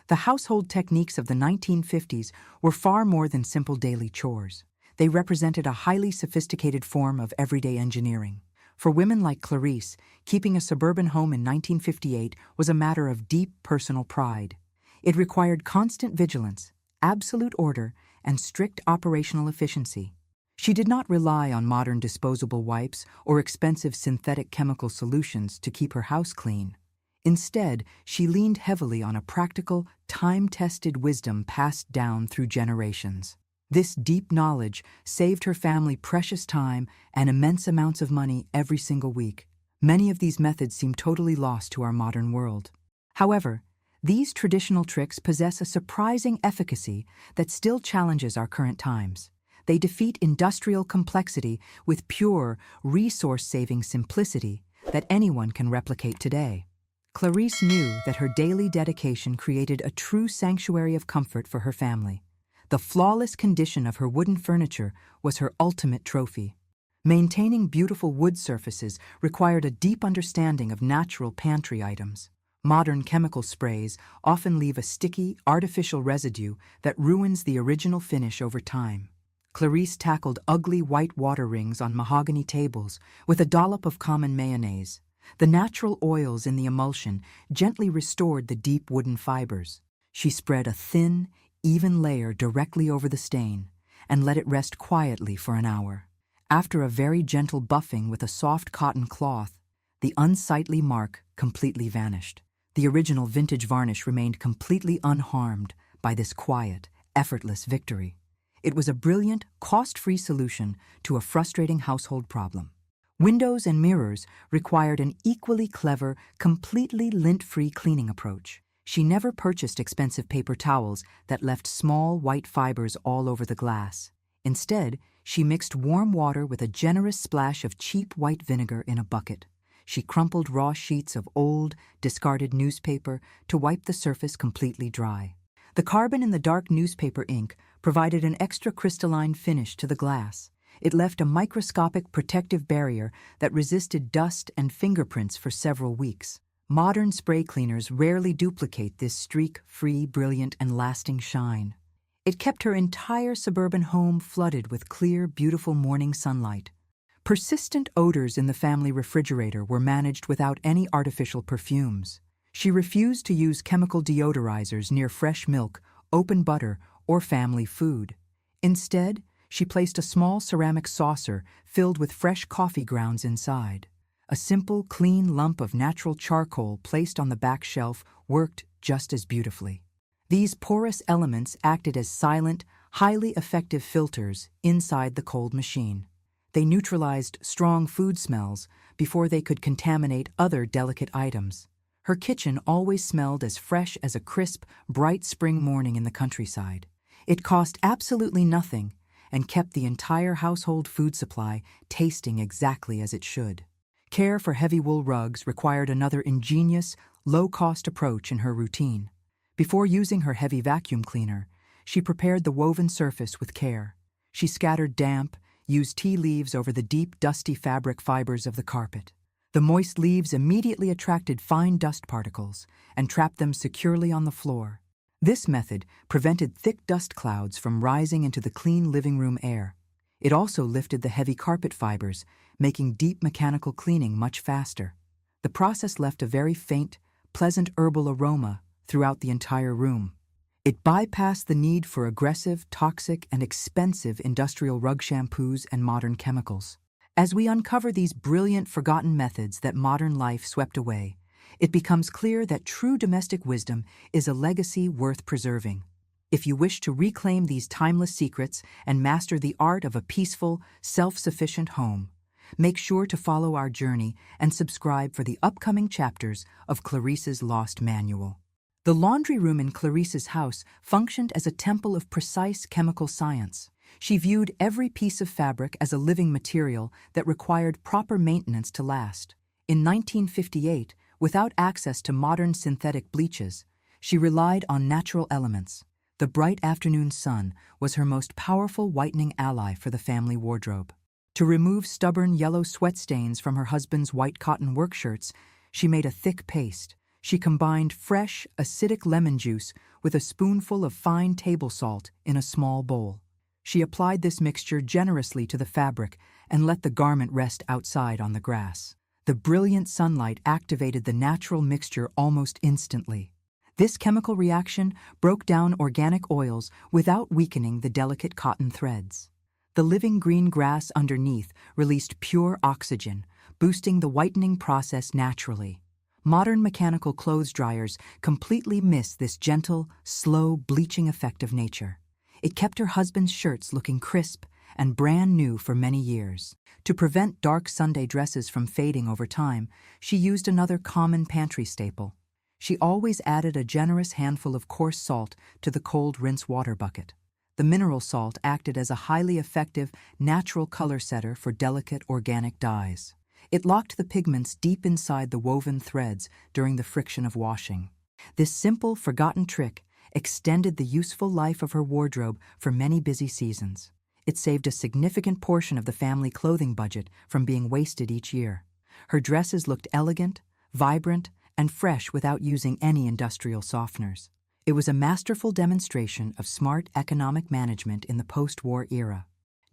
The household techniques of the 1950s were far more than simple daily chores. They represented a highly sophisticated form of everyday engineering. For women like Clarice, keeping a suburban home in 1958 was a matter of deep personal pride. It required constant vigilance, absolute order, and strict operational efficiency. She did not rely on modern disposable wipes or expensive synthetic chemical solutions to keep her house clean. Instead, she leaned heavily on a practical, time-tested wisdom passed down through generations. This deep knowledge saved her family precious time and immense amounts of money every single week. Many of these methods seem totally lost to our modern world. However, these traditional tricks possess a surprising efficacy that still challenges our current times. They defeat industrial complexity with pure, resource-saving simplicity that anyone can replicate today. Clarice knew that her daily dedication created a true sanctuary of comfort for her family. The flawless condition of her wooden furniture was her ultimate trophy. Maintaining beautiful wood surfaces required a deep understanding of natural pantry items. Modern chemical sprays often leave a sticky, artificial residue that ruins the original finish over time. Clarice tackled ugly white water rings on mahogany tables with a dollop of common mayonnaise. The natural oils in the emulsion gently restored the deep wooden fibers. She spread a thin, even layer directly over the stain and let it rest quietly for an hour. After a very gentle buffing with a soft cotton cloth, the unsightly mark completely vanished. The original vintage varnish remained completely unharmed by this quiet, effortless victory. It was a brilliant, cost-free solution to a frustrating household problem. Windows and mirrors required an equally clever, completely lint-free cleaning approach. She never purchased expensive paper towels that left small white fibers all over the glass. Instead, she mixed warm water with a generous splash of cheap white vinegar in a bucket. She crumpled raw sheets of old, discarded newspaper to wipe the surface completely dry. The carbon in the dark newspaper ink provided an extra crystalline finish to the glass. It left a microscopic protective barrier that resisted dust and fingerprints for several weeks. Modern spray cleaners rarely duplicate this streak-free, brilliant, and lasting shine. It kept her entire suburban home flooded with clear, beautiful morning sunlight. Persistent odors in the family refrigerator were managed without any artificial perfumes. She refused to use chemical deodorizers near fresh milk, open butter, or family food. Instead, she placed a small ceramic saucer filled with fresh coffee grounds inside. A simple, clean lump of natural charcoal placed on the back shelf worked just as beautifully. These porous elements acted as silent, highly effective filters inside the cold machine. They neutralized strong food smells before they could contaminate other delicate items. Her kitchen always smelled as fresh as a crisp, bright spring morning in the countryside. It cost absolutely nothing and kept the entire household food supply tasting exactly as it should. Care for heavy wool rugs required another ingenious, low-cost approach in her routine. Before using her heavy vacuum cleaner, she prepared the woven surface with care. She scattered damp, used tea leaves over the deep, dusty fabric fibers of the carpet. The moist leaves immediately attracted fine dust particles and trapped them securely on the floor. This method prevented thick dust clouds from rising into the clean living room air. It also lifted the heavy carpet fibers, making deep mechanical cleaning much faster. The process left a very faint, pleasant herbal aroma throughout the entire room. It bypassed the need for aggressive, toxic, and expensive industrial rug shampoos and modern chemicals. As we uncover these brilliant, forgotten methods that modern life swept away, it becomes clear that true domestic wisdom is a legacy worth preserving. If you wish to reclaim these timeless secrets and master the art of a peaceful, self-sufficient home, make sure to follow our journey and subscribe for the upcoming chapters of Clarice's Lost Manual. The laundry room in Clarice's house functioned as a temple of precise chemical science. She viewed every piece of fabric as a living material that required proper maintenance to last. In 1958, without access to modern synthetic bleaches, she relied on natural elements. The bright afternoon sun was her most powerful whitening ally for the family wardrobe. To remove stubborn yellow sweat stains from her husband's white cotton work shirts, she made a thick paste. She combined fresh, acidic lemon juice with a spoonful of fine table salt in a small bowl. She applied this mixture generously to the fabric and let the garment rest outside on the grass. The brilliant sunlight activated the natural mixture almost instantly. This chemical reaction broke down organic oils without weakening the delicate cotton threads. The living green grass underneath released pure oxygen, boosting the whitening process naturally. Modern mechanical clothes dryers completely miss this gentle, slow bleaching effect of nature. It kept her husband's shirts looking crisp and brand new for many years. To prevent dark Sunday dresses from fading over time, she used another common pantry staple. She always added a generous handful of coarse salt to the cold rinse water bucket. The mineral salt acted as a highly effective, natural color setter for delicate organic dyes. It locked the pigments deep inside the woven threads during the friction of washing. This simple, forgotten trick extended the useful life of her wardrobe for many busy seasons. It saved a significant portion of the family clothing budget from being wasted each year. Her dresses looked elegant, vibrant, and fresh without using any industrial softeners. It was a masterful demonstration of smart economic management in the post-war era.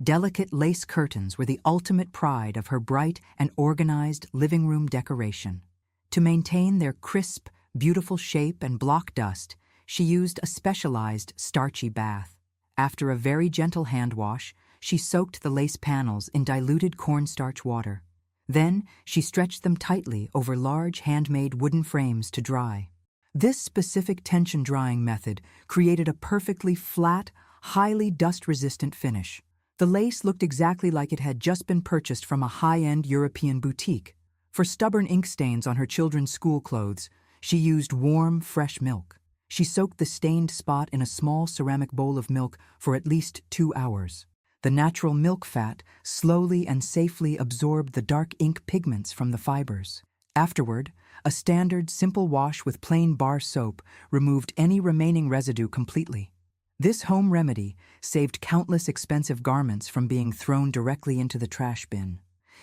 Delicate lace curtains were the ultimate pride of her bright and organized living room decoration. To maintain their crisp, beautiful shape and block dust, she used a specialized starchy bath. After a very gentle hand wash, she soaked the lace panels in diluted cornstarch water. Then, she stretched them tightly over large handmade wooden frames to dry. This specific tension drying method created a perfectly flat, highly dust-resistant finish. The lace looked exactly like it had just been purchased from a high-end European boutique. For stubborn ink stains on her children's school clothes, she used warm, fresh milk. She soaked the stained spot in a small ceramic bowl of milk for at least 2 hours. The natural milk fat slowly and safely absorbed the dark ink pigments from the fibers. Afterward, a standard, simple wash with plain bar soap removed any remaining residue completely. This home remedy saved countless expensive garments from being thrown directly into the trash bin.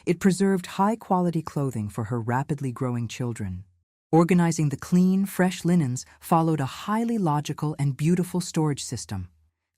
It preserved high-quality clothing for her rapidly growing children. Organizing the clean, fresh linens followed a highly logical and beautiful storage system.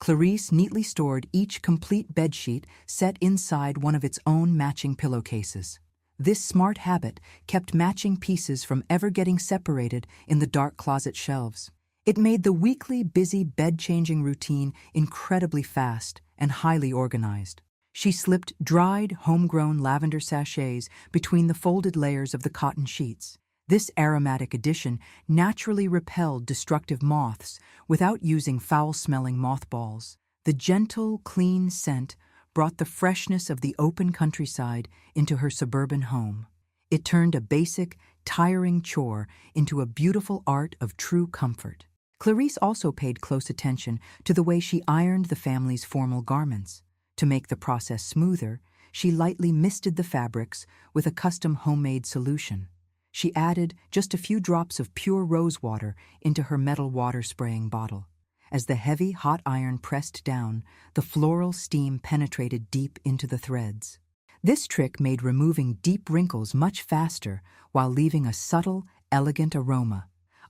Clarice neatly stored each complete bedsheet set inside one of its own matching pillowcases. This smart habit kept matching pieces from ever getting separated in the dark closet shelves. It made the weekly busy bed-changing routine incredibly fast and highly organized. She slipped dried, homegrown lavender sachets between the folded layers of the cotton sheets. This aromatic addition naturally repelled destructive moths without using foul-smelling mothballs. The gentle, clean scent brought the freshness of the open countryside into her suburban home. It turned a basic, tiring chore into a beautiful art of true comfort. Clarice also paid close attention to the way she ironed the family's formal garments. To make the process smoother, she lightly misted the fabrics with a custom homemade solution. She added just a few drops of pure rose water into her metal water spraying bottle. As the heavy, hot iron pressed down, the floral steam penetrated deep into the threads. This trick made removing deep wrinkles much faster while leaving a subtle, elegant aroma.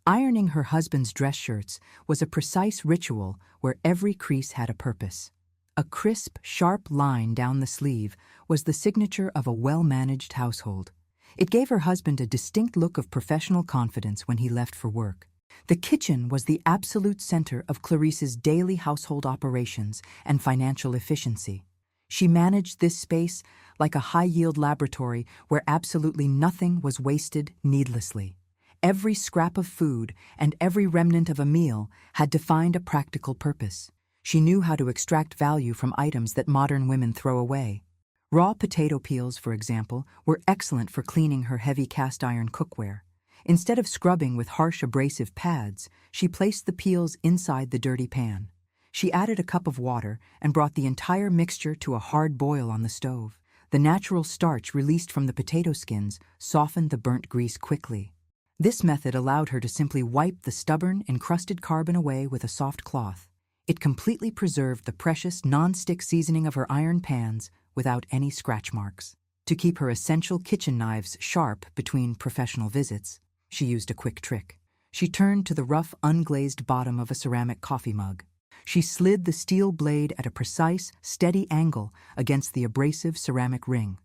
Ironing her husband's dress shirts was a precise ritual where every crease had a purpose. A crisp, sharp line down the sleeve was the signature of a well-managed household. It gave her husband a distinct look of professional confidence when he left for work. The kitchen was the absolute center of Clarice's daily household operations and financial efficiency. She managed this space like a high-yield laboratory where absolutely nothing was wasted needlessly. Every scrap of food and every remnant of a meal had to find a practical purpose. She knew how to extract value from items that modern women throw away. Raw potato peels, for example, were excellent for cleaning her heavy cast-iron cookware. Instead of scrubbing with harsh abrasive pads, she placed the peels inside the dirty pan. She added a cup of water and brought the entire mixture to a hard boil on the stove. The natural starch released from the potato skins softened the burnt grease quickly. This method allowed her to simply wipe the stubborn, encrusted carbon away with a soft cloth. It completely preserved the precious non-stick seasoning of her iron pans without any scratch marks. To keep her essential kitchen knives sharp between professional visits, She used a quick trick. She turned to the rough, unglazed bottom of a ceramic coffee mug. She slid the steel blade at a precise, steady angle against the abrasive ceramic ring.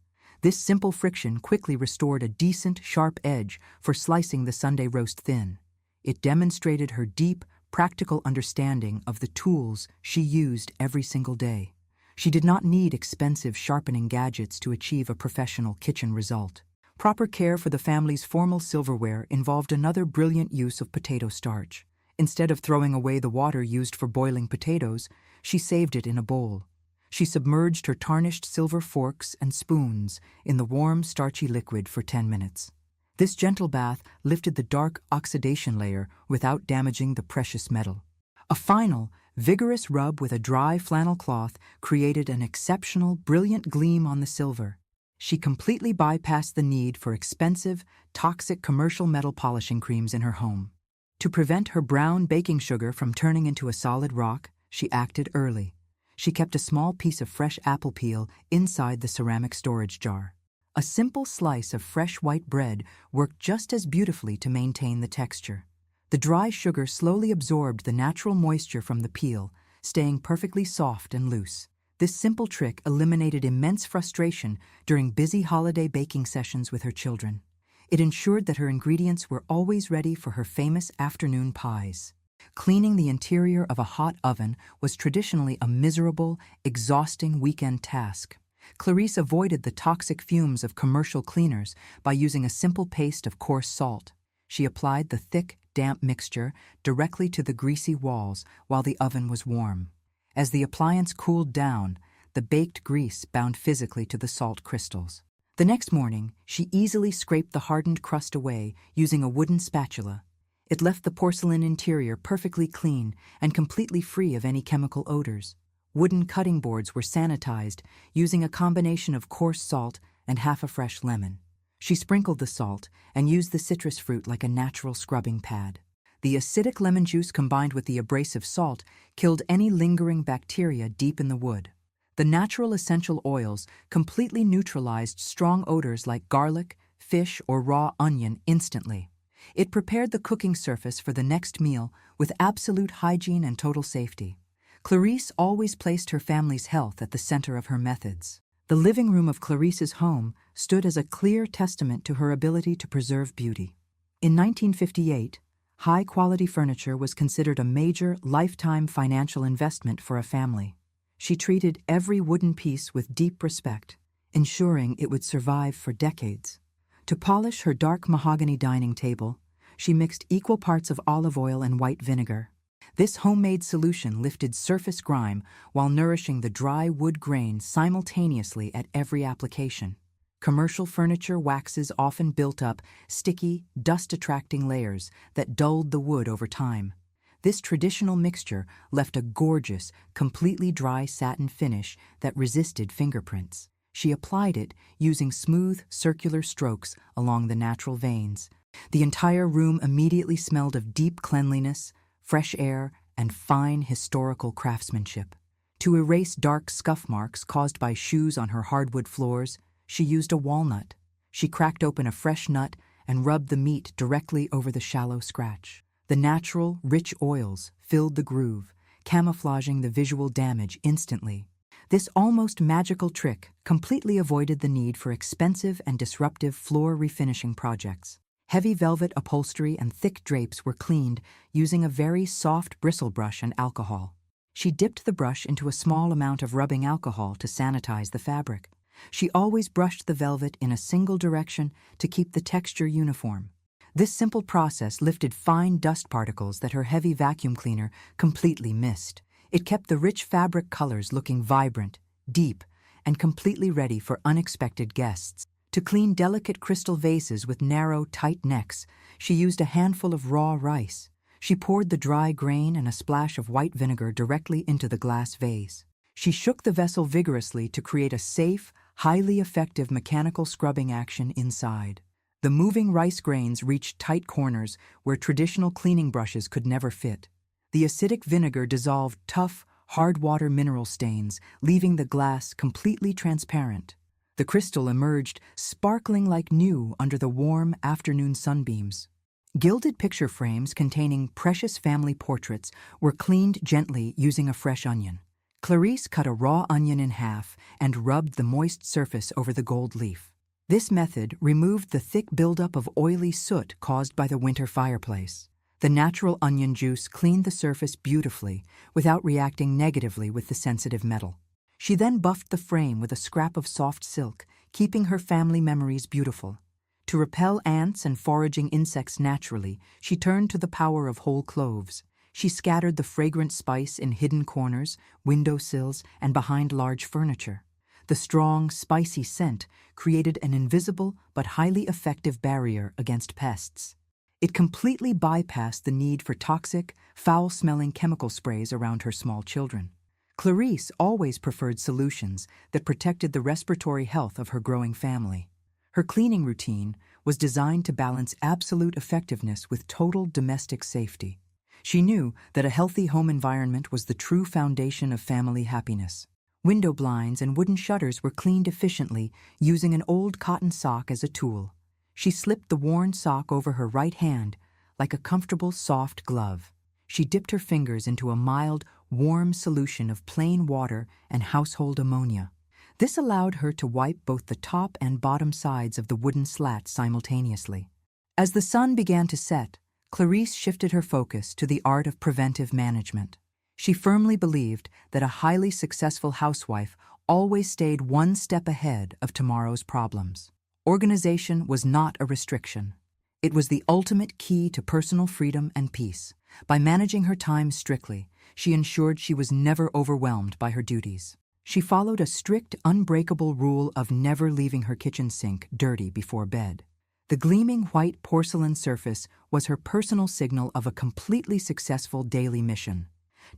This simple friction quickly restored a decent, sharp edge for slicing the Sunday roast thin. It demonstrated her deep, practical understanding of the tools she used every single day. She did not need expensive sharpening gadgets to achieve a professional kitchen result. Proper care for the family's formal silverware involved another brilliant use of potato starch. Instead of throwing away the water used for boiling potatoes, she saved it in a bowl. She submerged her tarnished silver forks and spoons in the warm, starchy liquid for 10 minutes. This gentle bath lifted the dark oxidation layer without damaging the precious metal. A final, vigorous rub with a dry flannel cloth created an exceptional, brilliant gleam on the silver. She completely bypassed the need for expensive, toxic commercial metal polishing creams in her home. To prevent her brown baking sugar from turning into a solid rock, she acted early. She kept a small piece of fresh apple peel inside the ceramic storage jar. A simple slice of fresh white bread worked just as beautifully to maintain the texture. The dry sugar slowly absorbed the natural moisture from the peel, staying perfectly soft and loose. This simple trick eliminated immense frustration during busy holiday baking sessions with her children. It ensured that her ingredients were always ready for her famous afternoon pies. Cleaning the interior of a hot oven was traditionally a miserable, exhausting weekend task. Clarice avoided the toxic fumes of commercial cleaners by using a simple paste of coarse salt. She applied the thick, damp mixture directly to the greasy walls while the oven was warm. As the appliance cooled down, the baked grease bound physically to the salt crystals. The next morning, she easily scraped the hardened crust away using a wooden spatula. It left the porcelain interior perfectly clean and completely free of any chemical odors. Wooden cutting boards were sanitized using a combination of coarse salt and half a fresh lemon. She sprinkled the salt and used the citrus fruit like a natural scrubbing pad. The acidic lemon juice combined with the abrasive salt killed any lingering bacteria deep in the wood. The natural essential oils completely neutralized strong odors like garlic, fish, or raw onion instantly. It prepared the cooking surface for the next meal with absolute hygiene and total safety. Clarice always placed her family's health at the center of her methods. The living room of Clarice's home stood as a clear testament to her ability to preserve beauty. In 1958, high-quality furniture was considered a major, lifetime financial investment for a family. She treated every wooden piece with deep respect, ensuring it would survive for decades. To polish her dark mahogany dining table, she mixed equal parts of olive oil and white vinegar. This homemade solution lifted surface grime while nourishing the dry wood grain simultaneously at every application. Commercial furniture waxes often built up sticky, dust-attracting layers that dulled the wood over time. This traditional mixture left a gorgeous, completely dry satin finish that resisted fingerprints. She applied it using smooth, circular strokes along the natural veins. The entire room immediately smelled of deep cleanliness, fresh air, and fine historical craftsmanship. To erase dark scuff marks caused by shoes on her hardwood floors, she used a walnut. She cracked open a fresh nut and rubbed the meat directly over the shallow scratch. The natural, rich oils filled the groove, camouflaging the visual damage instantly. This almost magical trick completely avoided the need for expensive and disruptive floor refinishing projects. Heavy velvet upholstery and thick drapes were cleaned using a very soft bristle brush and alcohol. She dipped the brush into a small amount of rubbing alcohol to sanitize the fabric. She always brushed the velvet in a single direction to keep the texture uniform. This simple process lifted fine dust particles that her heavy vacuum cleaner completely missed. It kept the rich fabric colors looking vibrant, deep, and completely ready for unexpected guests. To clean delicate crystal vases with narrow, tight necks, she used a handful of raw rice. She poured the dry grain and a splash of white vinegar directly into the glass vase. She shook the vessel vigorously to create a safe, highly effective mechanical scrubbing action inside. The moving rice grains reached tight corners where traditional cleaning brushes could never fit. The acidic vinegar dissolved tough, hard water mineral stains, leaving the glass completely transparent. The crystal emerged sparkling like new under the warm afternoon sunbeams. Gilded picture frames containing precious family portraits were cleaned gently using a fresh onion. Clarice cut a raw onion in half and rubbed the moist surface over the gold leaf. This method removed the thick buildup of oily soot caused by the winter fireplace. The natural onion juice cleaned the surface beautifully without reacting negatively with the sensitive metal. She then buffed the frame with a scrap of soft silk, keeping her family memories beautiful. To repel ants and foraging insects naturally, she turned to the power of whole cloves. She scattered the fragrant spice in hidden corners, windowsills, and behind large furniture. The strong, spicy scent created an invisible but highly effective barrier against pests. It completely bypassed the need for toxic, foul-smelling chemical sprays around her small children. Clarice always preferred solutions that protected the respiratory health of her growing family. Her cleaning routine was designed to balance absolute effectiveness with total domestic safety. She knew that a healthy home environment was the true foundation of family happiness. Window blinds and wooden shutters were cleaned efficiently using an old cotton sock as a tool. She slipped the worn sock over her right hand like a comfortable, soft glove. She dipped her fingers into a mild, warm solution of plain water and household ammonia. This allowed her to wipe both the top and bottom sides of the wooden slat simultaneously. As the sun began to set, Clarice shifted her focus to the art of preventive management. She firmly believed that a highly successful housewife always stayed one step ahead of tomorrow's problems. Organization was not a restriction. It was the ultimate key to personal freedom and peace. By managing her time strictly, she ensured she was never overwhelmed by her duties. She followed a strict, unbreakable rule of never leaving her kitchen sink dirty before bed. The gleaming white porcelain surface was her personal signal of a completely successful daily mission.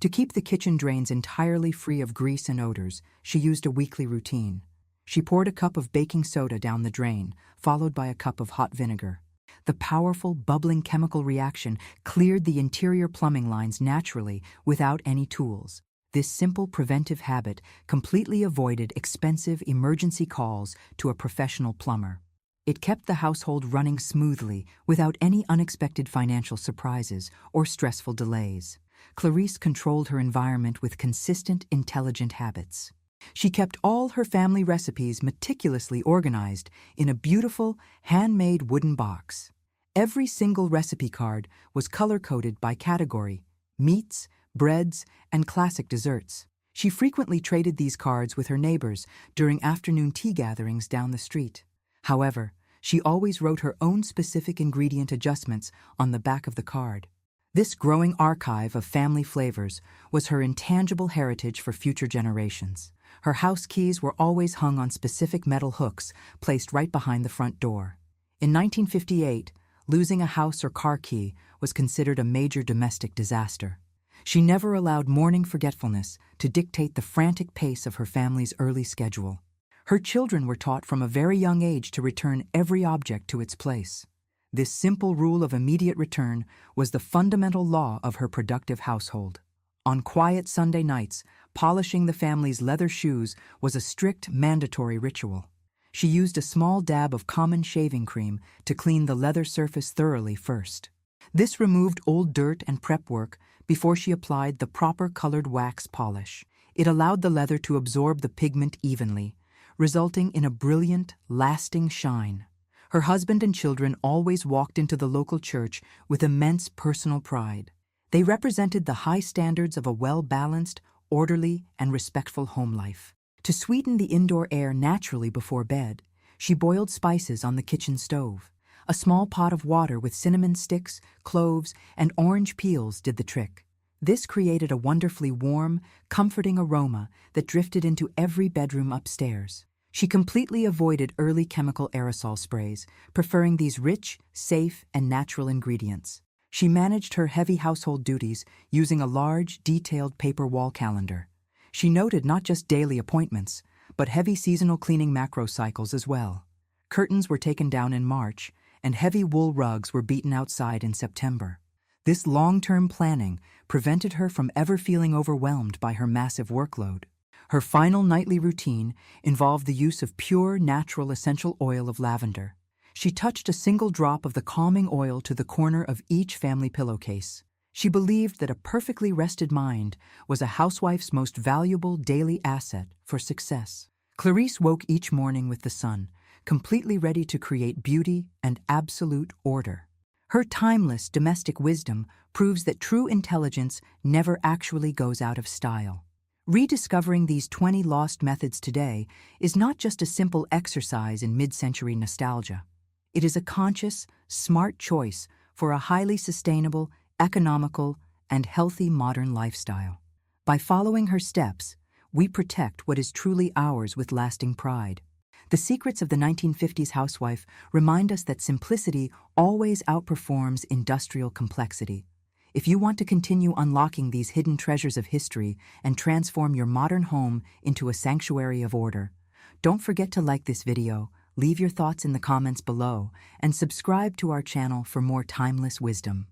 To keep the kitchen drains entirely free of grease and odors, she used a weekly routine. She poured a cup of baking soda down the drain, followed by a cup of hot vinegar. The powerful, bubbling chemical reaction cleared the interior plumbing lines naturally without any tools. This simple preventive habit completely avoided expensive emergency calls to a professional plumber. It kept the household running smoothly without any unexpected financial surprises or stressful delays. Clarice controlled her environment with consistent, intelligent habits. She kept all her family recipes meticulously organized in a beautiful, handmade wooden box. Every single recipe card was color-coded by category: meats, breads, and classic desserts. She frequently traded these cards with her neighbors during afternoon tea gatherings down the street. However, she always wrote her own specific ingredient adjustments on the back of the card. This growing archive of family flavors was her intangible heritage for future generations. Her house keys were always hung on specific metal hooks placed right behind the front door. In 1958, losing a house or car key was considered a major domestic disaster. She never allowed morning forgetfulness to dictate the frantic pace of her family's early schedule. Her children were taught from a very young age to return every object to its place. This simple rule of immediate return was the fundamental law of her productive household. On quiet Sunday nights, polishing the family's leather shoes was a strict, mandatory ritual. She used a small dab of common shaving cream to clean the leather surface thoroughly first. This removed old dirt and prep work before she applied the proper colored wax polish. It allowed the leather to absorb the pigment evenly, resulting in a brilliant, lasting shine. Her husband and children always walked into the local church with immense personal pride. They represented the high standards of a well-balanced, orderly, and respectful home life. To sweeten the indoor air naturally before bed, she boiled spices on the kitchen stove. A small pot of water with cinnamon sticks, cloves, and orange peels did the trick. This created a wonderfully warm, comforting aroma that drifted into every bedroom upstairs. She completely avoided early chemical aerosol sprays, preferring these rich, safe, and natural ingredients. She managed her heavy household duties using a large, detailed paper wall calendar. She noted not just daily appointments, but heavy seasonal cleaning macro cycles as well. Curtains were taken down in March, and heavy wool rugs were beaten outside in September. This long-term planning prevented her from ever feeling overwhelmed by her massive workload. Her final nightly routine involved the use of pure, natural essential oil of lavender. She touched a single drop of the calming oil to the corner of each family pillowcase. She believed that a perfectly rested mind was a housewife's most valuable daily asset for success. Clarice woke each morning with the sun, completely ready to create beauty and absolute order. Her timeless domestic wisdom proves that true intelligence never actually goes out of style. Rediscovering these 20 lost methods today is not just a simple exercise in mid-century nostalgia. It is a conscious, smart choice for a highly sustainable, economical, and healthy modern lifestyle. By following her steps, we protect what is truly ours with lasting pride. The secrets of the 1950s housewife remind us that simplicity always outperforms industrial complexity. If you want to continue unlocking these hidden treasures of history and transform your modern home into a sanctuary of order, don't forget to like this video, leave your thoughts in the comments below, and subscribe to our channel for more timeless wisdom.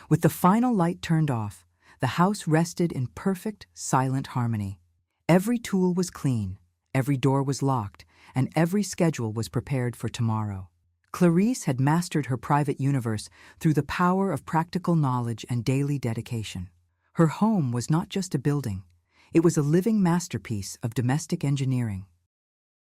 With the final light turned off, the house rested in perfect, silent harmony. Every tool was clean, every door was locked, and every schedule was prepared for tomorrow. Clarice had mastered her private universe through the power of practical knowledge and daily dedication. Her home was not just a building, it was a living masterpiece of domestic engineering.